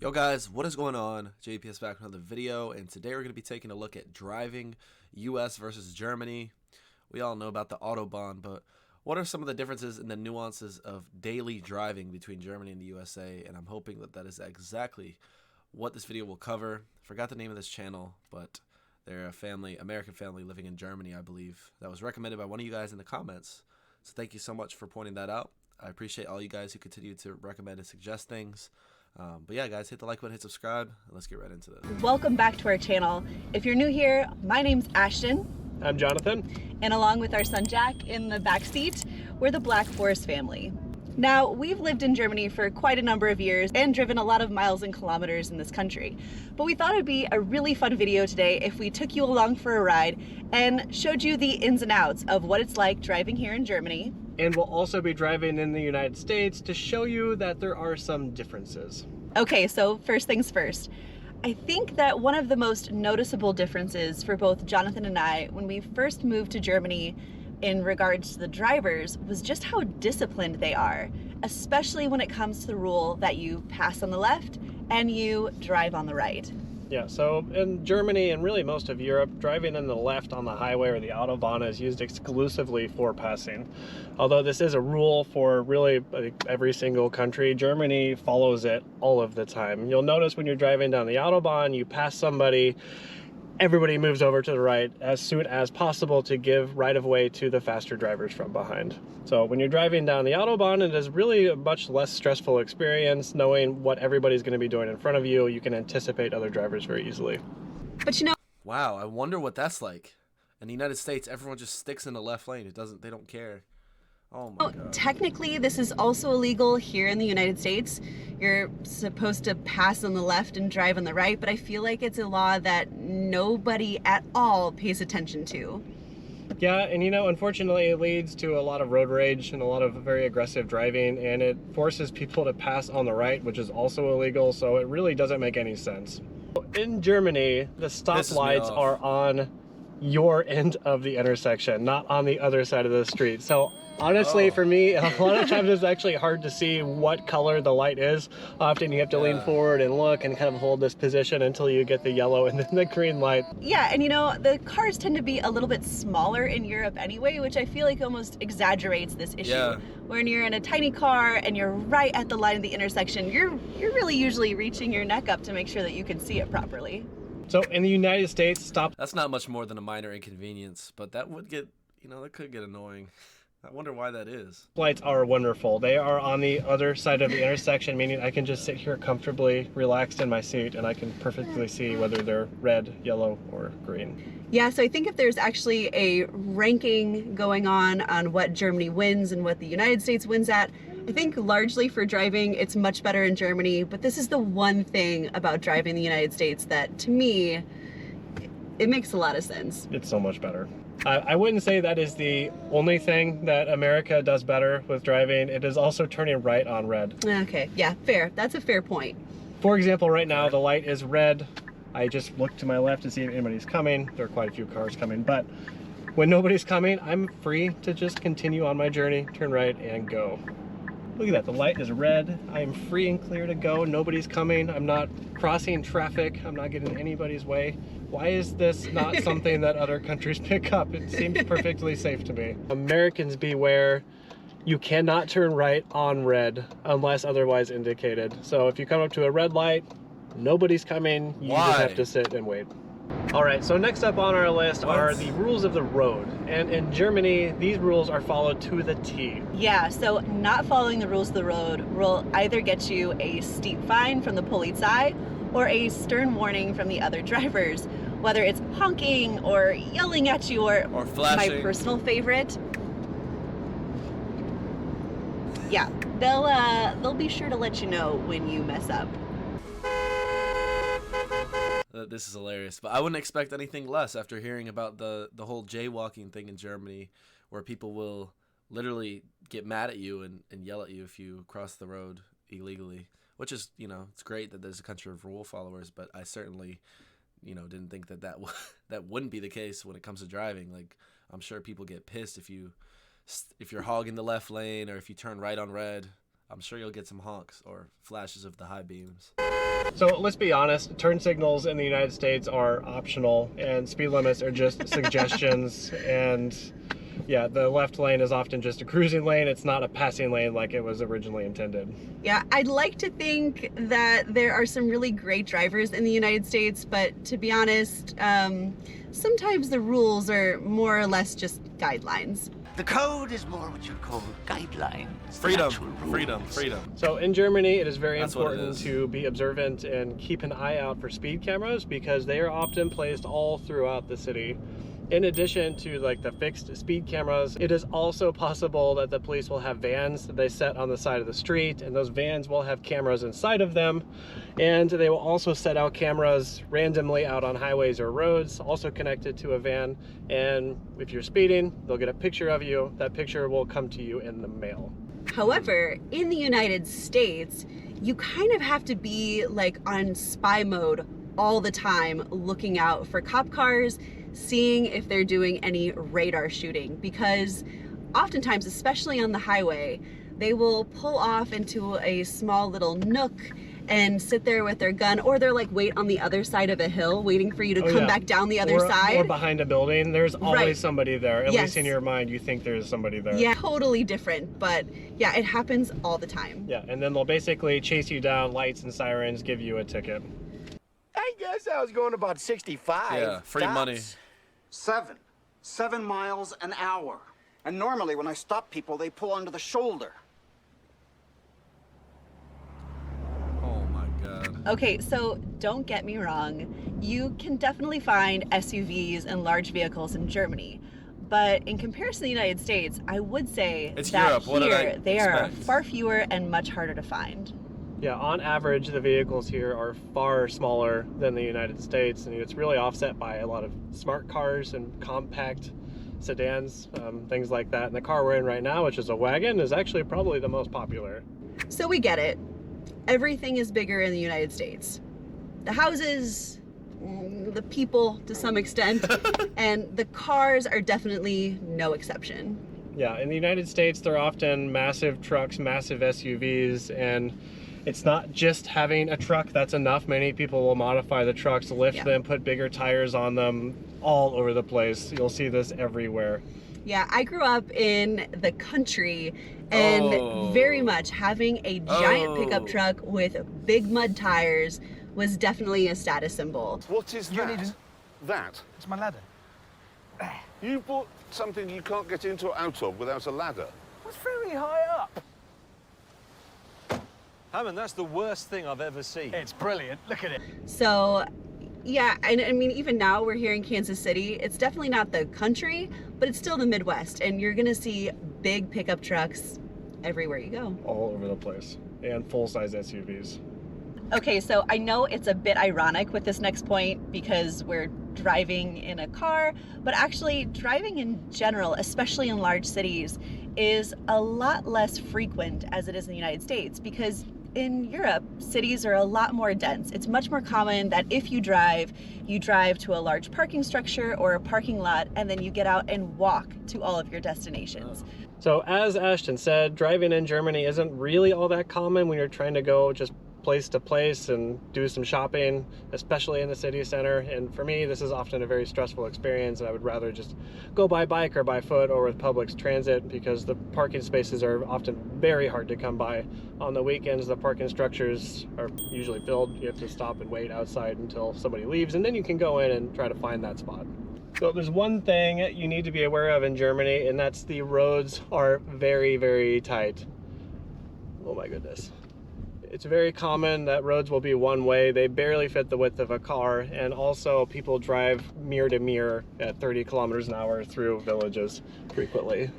Yo guys, what is going on? JPS back with another video, and today we're going to be taking a look at driving US versus Germany. We all know about the Autobahn, but what are some of the differences and the nuances of daily driving between Germany and the USA? And I'm hoping that that is exactly what this video will cover. Forgot the name of this channel, but they're a family, American family living in Germany, I believe. That was recommended by one of you guys in the comments. So thank you so much for pointing that out. I appreciate all you guys who continue to recommend and suggest things. But yeah, guys, hit the like button, hit subscribe, and let's get right into this. Welcome back to our channel. If you're new here, my name's Ashton. I'm Jonathan. And along with our son Jack in the back seat, we're the Black Forest family. Now, we've lived in Germany for quite a number of years and driven a lot of miles and kilometers in this country. But we thought it'd be a really fun video today if we took you along for a ride and showed you the ins and outs of what it's like driving here in Germany. And we'll also be driving in the United States to show you that there are some differences. Okay, so first things first. I think that one of the most noticeable differences for both Jonathan and I when we first moved to Germany in regards to the drivers was just how disciplined they are, especially when it comes to the rule that you pass on the left and you drive on the right. Yeah, so in Germany and really most of Europe, driving in the left on the highway or the Autobahn is used exclusively for passing. Although this is a rule for really every single country, Germany follows it all of the time. You'll notice when you're driving down the Autobahn, you pass somebody, everybody moves over to the right as soon as possible to give right of way to the faster drivers from behind. So when you're driving down the Autobahn, it is really a much less stressful experience knowing what everybody's going to be doing in front of you. You can anticipate other drivers very easily. But you know, Wow, I wonder what that's like. In the United States, everyone just sticks in the left lane. They don't care. Oh my God. technically this is also illegal here in the United States. You're supposed to pass on the left and drive on the right, but I feel like it's a law that nobody at all pays attention to. Yeah, and you know, unfortunately it leads to a lot of road rage and a lot of very aggressive driving, and it forces people to pass on the right, which is also illegal, so it really doesn't make any sense. In Germany, the stoplights are on your end of the intersection, not on the other side of the street. So honestly, for me, a lot of times it's actually hard to see what color the light is. Often you have to lean forward and look and kind of hold this position until you get the yellow and then the green light. Yeah, and you know, the cars tend to be a little bit smaller in Europe anyway, which I feel like almost exaggerates this issue. Yeah. When you're in a tiny car and you're right at the line of the intersection, you're really usually reaching your neck up to make sure that you can see it properly. So in the United States, That's not much more than a minor inconvenience, but that would get, that could get annoying. I wonder why that is. lights are wonderful. They are on the other side of the intersection, meaning I can just sit here comfortably relaxed in my seat and I can perfectly see whether they're red, yellow, or green. Yeah, so I think if there's actually a ranking going on what Germany wins and what the United States wins at, I think largely for driving, it's much better in Germany, but this is the one thing about driving in the United States that, to me, it makes a lot of sense. It's so much better. I wouldn't say that is the only thing that America does better with driving. It is also turning right on red. Okay, yeah, fair. That's a fair point. For example, right now the light is red. I just look to my left to see if anybody's coming. There are quite a few cars coming, but when nobody's coming, I'm free to just continue on my journey, turn right, and go. Look at that, the light is red. I am free and clear to go. Nobody's coming. I'm not crossing traffic. I'm not getting in anybody's way. Why is this not something that other countries pick up? It seems perfectly safe to me. Americans beware. You cannot turn right on red unless otherwise indicated. So if you come up to a red light, nobody's coming, you just have to sit and wait. All right, so next up on our list are the rules of the road. And in Germany, these rules are followed to the T. Yeah, so not following the rules of the road will either get you a steep fine from the Polizei or a stern warning from the other drivers, whether it's honking or yelling at you or flashing. My personal favorite. Yeah, they'll be sure to let you know when you mess up. This is hilarious, but I wouldn't expect anything less after hearing about the whole jaywalking thing in Germany, where people will literally get mad at you and yell at you if you cross the road illegally, which is, it's great that there's a country of rule followers, but I certainly, didn't think that that wouldn't be the case when it comes to driving. Like, I'm sure people get pissed if you're hogging the left lane or if you turn right on red. I'm sure you'll get some honks or flashes of the high beams. So let's be honest, turn signals in the United States are optional and speed limits are just suggestions. And yeah, the left lane is often just a cruising lane. It's not a passing lane like it was originally intended. Yeah, I'd like to think that there are some really great drivers in the United States, but to be honest, sometimes the rules are more or less just guidelines. The code is more what you call guidelines. Freedom, freedom, freedom. So in Germany, it is very That's what it important is. to be observant and keep an eye out for speed cameras because they are often placed all throughout the city. In addition to like the fixed speed cameras, it is also possible that the police will have vans that they set on the side of the street, and those vans will have cameras inside of them. And they will also set out cameras randomly out on highways or roads, also connected to a van. And if you're speeding, they'll get a picture of you. That picture will come to you in the mail. However, in the United States, you kind of have to be like on spy mode all the time, looking out for cop cars, seeing if they're doing any radar shooting, because oftentimes, especially on the highway, they will pull off into a small little nook and sit there with their gun, or they're like wait on the other side of a hill waiting for you to come back down the other side. Or behind a building. There's always somebody there. At Yes. least in your mind, you think there's somebody there. Yeah, totally different, but yeah, it happens all the time. Yeah, and then they'll basically chase you down, lights and sirens, give you a ticket. I guess I was going about 65. Yeah, free money. 7 miles an hour. And normally when I stop people, they pull under the shoulder. Oh my God. Okay, so don't get me wrong. You can definitely find SUVs and large vehicles in Germany. But in comparison to the United States, I would say It's that Europe. What did I here they are expect? far fewer and much harder to find. Yeah, on average, the vehicles here are far smaller than the United States, and it's really offset by a lot of smart cars and compact sedans, things like that. And the car we're in right now, which is a wagon, is actually probably the most popular. So we get it. Everything is bigger in the United States. The houses, the people to some extent, and the cars are definitely no exception. Yeah, in the United States, they're often massive trucks, massive SUVs, and it's not just having a truck that's enough. Many people will modify the trucks, lift them, put bigger tires on them, all over the place. You'll see this everywhere. Yeah, I grew up in the country, and very much having a giant pickup truck with big mud tires was definitely a status symbol. What is that? That? It's my ladder. You bought something you can't get into or out of without a ladder. It's very high up. Hammond, that's the worst thing I've ever seen. It's brilliant. Look at it. So, yeah, and I mean, even now we're here in Kansas City. It's definitely not the country, but it's still the Midwest, and you're gonna see big pickup trucks everywhere you go. All over the place, and full-size SUVs. Okay, so I know it's a bit ironic with this next point because we're driving in a car, but actually driving in general, especially in large cities, is a lot less frequent as it is in the United States, because in Europe, cities are a lot more dense. It's much more common that if you drive to a large parking structure or a parking lot, and then you get out and walk to all of your destinations. So as Ashton said, driving in Germany isn't really all that common when you're trying to go just place to place and do some shopping, especially in the city center. And for me, this is often a very stressful experience, and I would rather just go by bike or by foot or with public transit because the parking spaces are often very hard to come by. On the weekends, the parking structures are usually filled. You have to stop and wait outside until somebody leaves, and then you can go in and try to find that spot. So there's one thing you need to be aware of in Germany, and that's the roads are very, very tight. Oh my goodness. It's very common that roads will be one way. They barely fit the width of a car, and also people drive mirror to mirror at 30 kilometers an hour through villages frequently.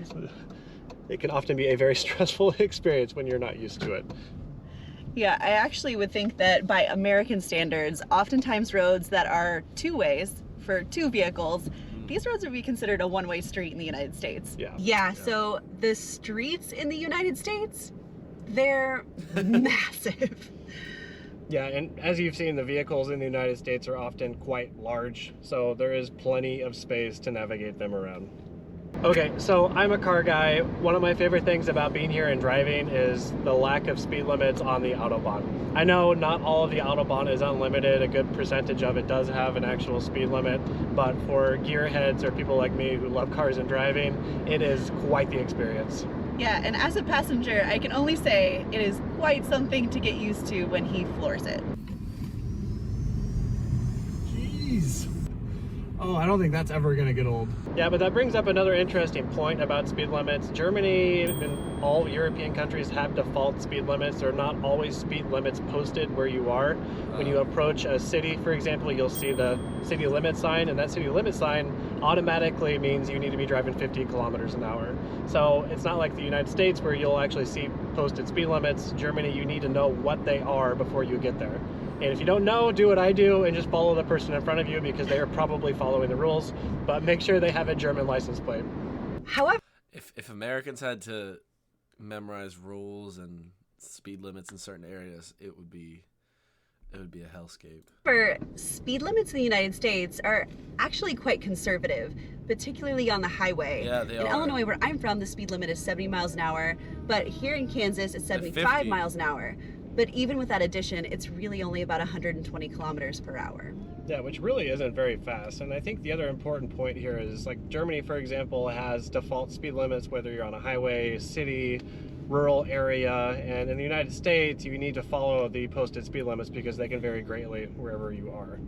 It can often be a very stressful experience when you're not used to it. Yeah, I actually would think that by American standards, oftentimes roads that are two ways for two vehicles, these roads would be considered a one-way street in the United States. Yeah, so the streets in the United States, they're massive. Yeah, and as you've seen, the vehicles in the United States are often quite large, so there is plenty of space to navigate them around. Okay, so I'm a car guy. One of my favorite things about being here and driving is the lack of speed limits on the Autobahn. I know not all of the Autobahn is unlimited. A good percentage of it does have an actual speed limit, but for gearheads or people like me who love cars and driving, it is quite the experience. Yeah, and as a passenger, I can only say it is quite something to get used to when he floors it. Jeez. Oh, I don't think that's ever gonna get old. Yeah, but that brings up another interesting point about speed limits. Germany and all European countries have default speed limits. There are not always speed limits posted where you are. When you approach a city, for example, you'll see the city limit sign, and that city limit sign automatically means you need to be driving 50 kilometers an hour. So it's not like the United States where you'll actually see posted speed limits. Germany, you need to know what they are before you get there. And if you don't know, do what I do and just follow the person in front of you, because they are probably following the rules, but make sure they have a German license plate. However, If Americans had to memorize rules and speed limits in certain areas, it would be a hellscape. speed limits in the United States are actually quite conservative, particularly on the highway. Yeah, they in are. Illinois, where I'm from, the speed limit is 70 miles an hour, but here in Kansas, it's 75 miles an hour. But even with that addition, it's really only about 120 kilometers per hour. Yeah, which really isn't very fast. And I think the other important point here is, like, Germany, for example, has default speed limits whether you're on a highway, city, rural area, and in the United States you need to follow the posted speed limits because they can vary greatly wherever you are.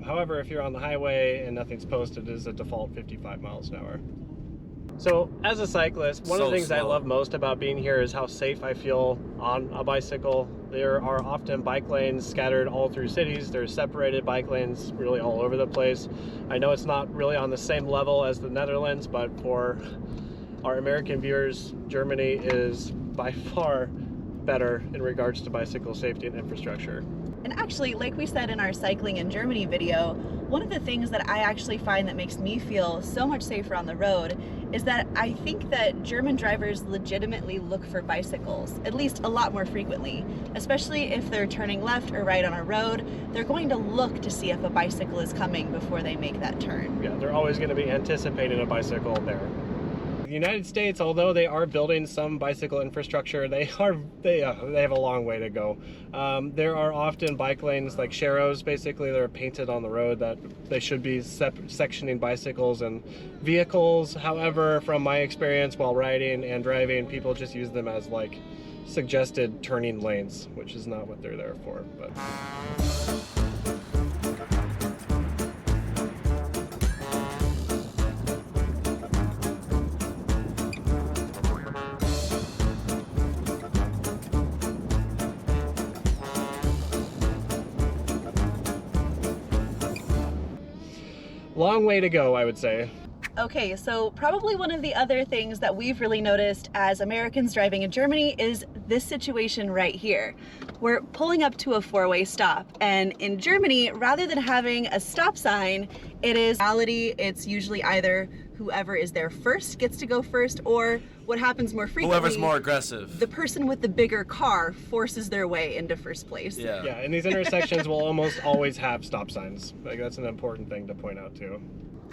However, if you're on the highway and nothing's posted, it is a default 55 miles an hour. So as a cyclist, one of the things I love most about being here is how safe I feel on a bicycle. There are often bike lanes scattered all through cities. There's separated bike lanes really all over the place. I know it's not really on the same level as the Netherlands, but for our American viewers, Germany is by far better in regards to bicycle safety and infrastructure. And actually, like we said in our Cycling in Germany video, one of the things that I actually find that makes me feel so much safer on the road is that I think that German drivers legitimately look for bicycles, at least a lot more frequently. Especially if they're turning left or right on a road, they're going to look to see if a bicycle is coming before they make that turn. Yeah, they're always going to be anticipating a bicycle there. The United States, although they are building some bicycle infrastructure, they have a long way to go. There are often bike lanes like sharrows, basically, that are painted on the road that they should be sectioning bicycles and vehicles. However, from my experience while riding and driving, people just use them as like suggested turning lanes, which is not what they're there for. But long way to go, I would say. Okay, so probably one of the other things that we've really noticed as Americans driving in Germany is this situation right here. We're pulling up to a four-way stop, and in Germany, rather than having a stop sign, it's usually either whoever is there first gets to go first, or what happens more frequently, whoever's more aggressive, the person with the bigger car forces their way into first place. Yeah, and these intersections will almost always have stop signs. Like, that's an important thing to point out too.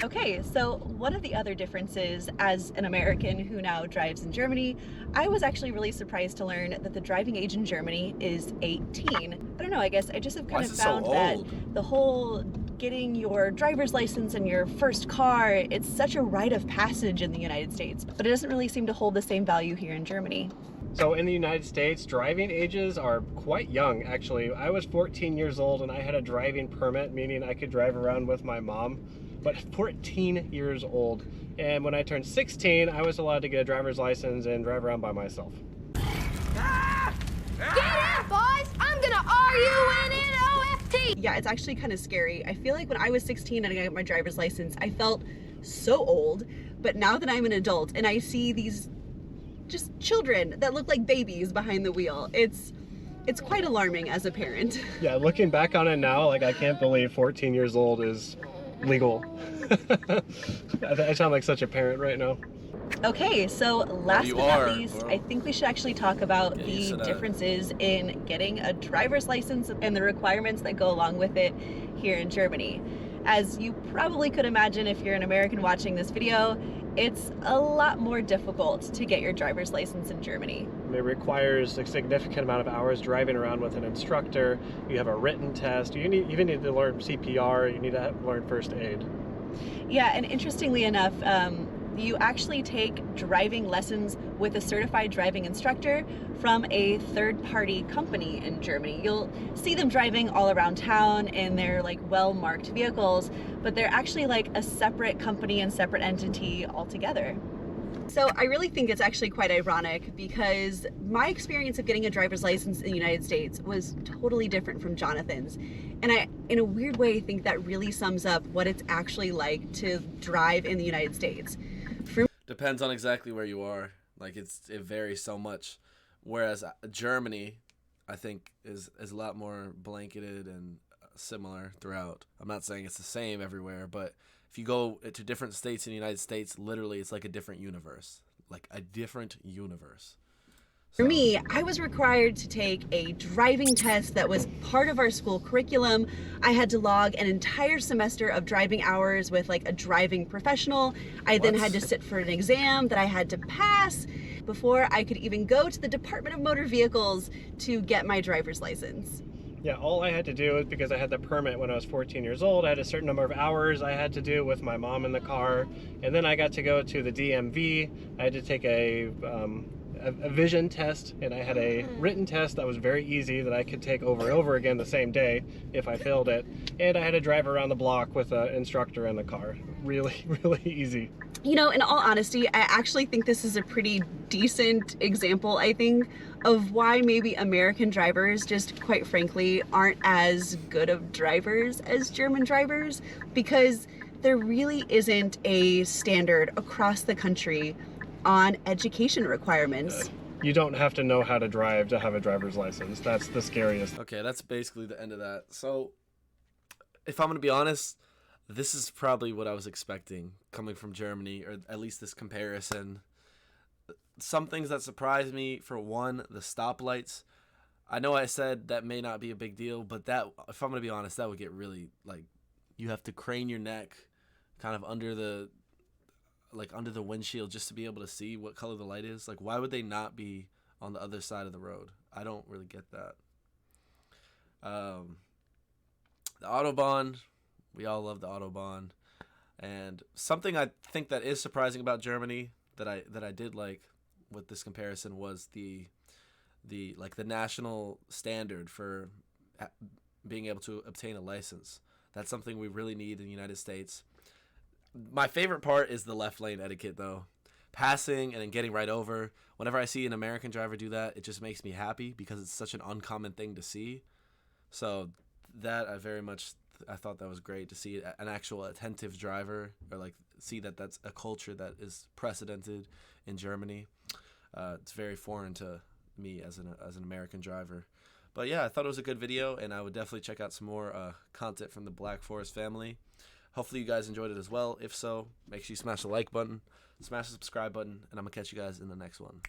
Okay, so one of the other differences as an American who now drives in Germany, I was actually really surprised to learn that the driving age in Germany is 18. I don't know, I guess I just have kind of found that the whole getting your driver's license and your first car, it's such a rite of passage in the United States, but it doesn't really seem to hold the same value here in Germany. So in the United States, driving ages are quite young, actually. I was 14 years old and I had a driving permit, meaning I could drive around with my mom, but 14 years old. And when I turned 16, I was allowed to get a driver's license and drive around by myself. Get out, boys! I'm gonna R-U-N-N-O-F-T! Yeah, it's actually kind of scary. I feel like when I was 16 and I got my driver's license, I felt so old, but now that I'm an adult and I see these just children that look like babies behind the wheel, it's quite alarming as a parent. Yeah, looking back on it now, like, I can't believe 14 years old is legal. I sound like such a parent right now. Okay, so last but not least, I think we should actually talk about the differences in getting a driver's license and the requirements that go along with it here in Germany. As you probably could imagine if you're an American watching this video, it's a lot more difficult to get your driver's license in Germany. It requires a significant amount of hours driving around with an instructor. You have a written test. You even need to learn CPR. You need to learn first aid. Yeah, and interestingly enough, you actually take driving lessons with a certified driving instructor from a third-party company in Germany. You'll see them driving all around town in their like well-marked vehicles, but they're actually like a separate company and separate entity altogether. So I really think it's actually quite ironic because my experience of getting a driver's license in the United States was totally different from Jonathan's. And I, in a weird way, think that really sums up what it's actually like to drive in the United States. Depends on exactly where you are. Like it varies so much. Whereas Germany, I think, is a lot more blanketed and similar throughout. I'm not saying it's the same everywhere, but if you go to different states in the United States, literally it's like a different universe. Like a different universe. For me, I was required to take a driving test that was part of our school curriculum. I had to log an entire semester of driving hours with like a driving professional. I then had to sit for an exam that I had to pass before I could even go to the Department of Motor Vehicles to get my driver's license. Yeah, all I had to do, because I had the permit when I was 14 years old, I had a certain number of hours I had to do with my mom in the car, and then I got to go to the DMV. I had to take a vision test, and I had a written test that was very easy that I could take over and over again the same day if I failed it, and I had to drive around the block with an instructor in the car. Really, really easy. You know, in all honesty, I actually think this is a pretty decent example, I think, of why maybe American drivers just, quite frankly, aren't as good of drivers as German drivers, because there really isn't a standard across the country on education requirements. You don't have to know how to drive to have a driver's license. That's the scariest. Okay, that's basically the end of that. So, if I'm going to be honest, this is probably what I was expecting coming from Germany, or at least this comparison. Some things that surprised me, for one, the stoplights. I know I said that may not be a big deal, but that, if I'm going to be honest, that would get really, like, you have to crane your neck kind of under the windshield just to be able to see what color the light is. Like, why would they not be on the other side of the road? I don't really get that. The Autobahn, we all love the Autobahn. And something I think that is surprising about Germany that I did like with this comparison was the national standard for being able to obtain a license. That's something we really need in the United States. My favorite part is the left lane etiquette, though. Passing and then getting right over. Whenever I see an American driver do that, it just makes me happy because it's such an uncommon thing to see. So that I thought that was great to see an actual attentive driver, or like see that that's a culture that is precedented in Germany. It's very foreign to me as an American driver. But yeah, I thought it was a good video, and I would definitely check out some more content from the Black Forest family. Hopefully you guys enjoyed it as well. If so, make sure you smash the like button, smash the subscribe button, and I'm going to catch you guys in the next one.